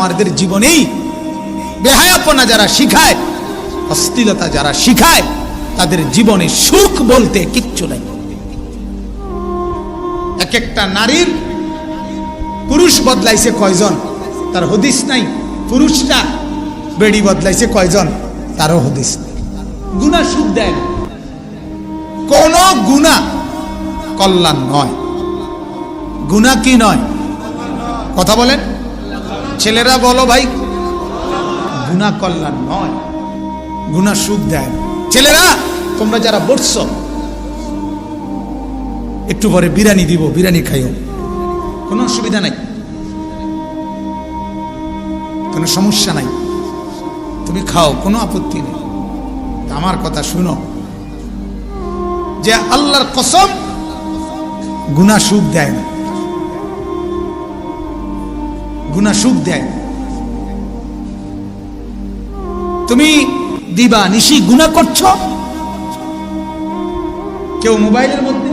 জানোয়ারদের জীবনেই বেহায়াপনা যারা শিখায়, অশ্লীলতা যারা শিখায়, তাদের জীবনে সুখ বলতে কিচ্ছু নাই। এক একটা নারীর পুরুষ বদলাইছে কয়জন, তার হদিস নাই। পুরুষটা বেড়ি বদলাইছে কয়জন, তারও হদিস নাই। গুনাহ সুখ দেয় না, কোন গুনাহ কল্যাণ নয়। গুনাহ কি নয়? কথা বলেন ছেলেরা, বলো ভাই। গুনাহ কল্যাণ নয়, গুনাহ সুখ দেয় না। ছেলেরা তোমরা যারা বসছো, একটু পরে বিরিয়ানি দিব, বিরিয়ানি খাইও, কোনো অসুবিধা নাই, কোনো সমস্যা নাই, তুমি খাও, কোনো আপত্তি নেই। আমার কথা শুনো, যে আল্লাহর কসম গুনাহ সুখ দেয় না, গুনাহ সুখ দেয় না। তুমি দিবা নিশি গুনাহ করছো, কেউ মোবাইলের মধ্যে,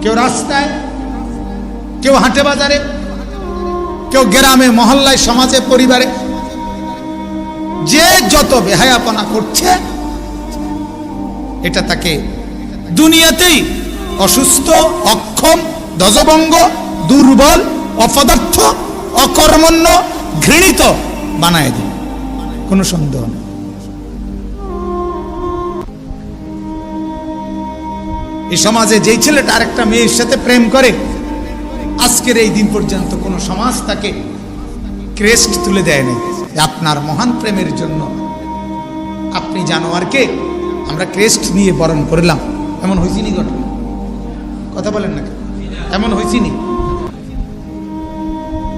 কেউ রাস্তায়, কেউ হাটে বাজারে, কেউ গ্রামে মহল্লায়, সমাজে, পরিবারে, যে যত বেহায়াপনা করছে, এটা তাকে দুনিয়াতেই অসুস্থ, অক্ষম, ধ্বজভঙ্গ, দুর্বল, অপদার্থ, অকর্মণ্য, ঘৃণিত বানায় দিবে, কোনো সন্দেহ নেই। এই সমাজে যেই ছেলেটা আরেকটা মেয়ের সাথে প্রেম করে, আজকের এই দিন পর্যন্ত কোন সমাজ তাকে ক্রেস্ট তুলে দেয় নাই। আপনার মহান প্রেমের জন্য আপনি জানোয়ারকে আমরা ক্রেস্ট নিয়ে বরণ করলাম, এমন হয়েছিনি ঘটনা? কথা বলেন না, এমন হয়েছিনি?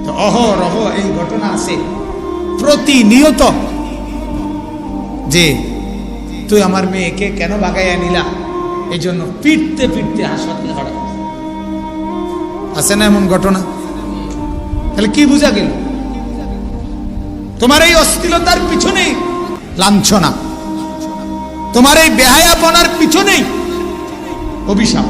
তো অহরহ এই ঘটনা আছে প্রতিনিয়ত, যে তুই আমার মেয়েকে কেন বাগাইয়া নিলা, এই জন্য পিটতে পিটতে হাসপাতালে হঠাৎ আছে না এমন ঘটনা? তাহলে কি বোঝা গেল? তোমার এই অশ্লীলতার পিছনেই লাঞ্ছনা, তোমার এই বেহায়াপনার পিছনেই অভিশাপ।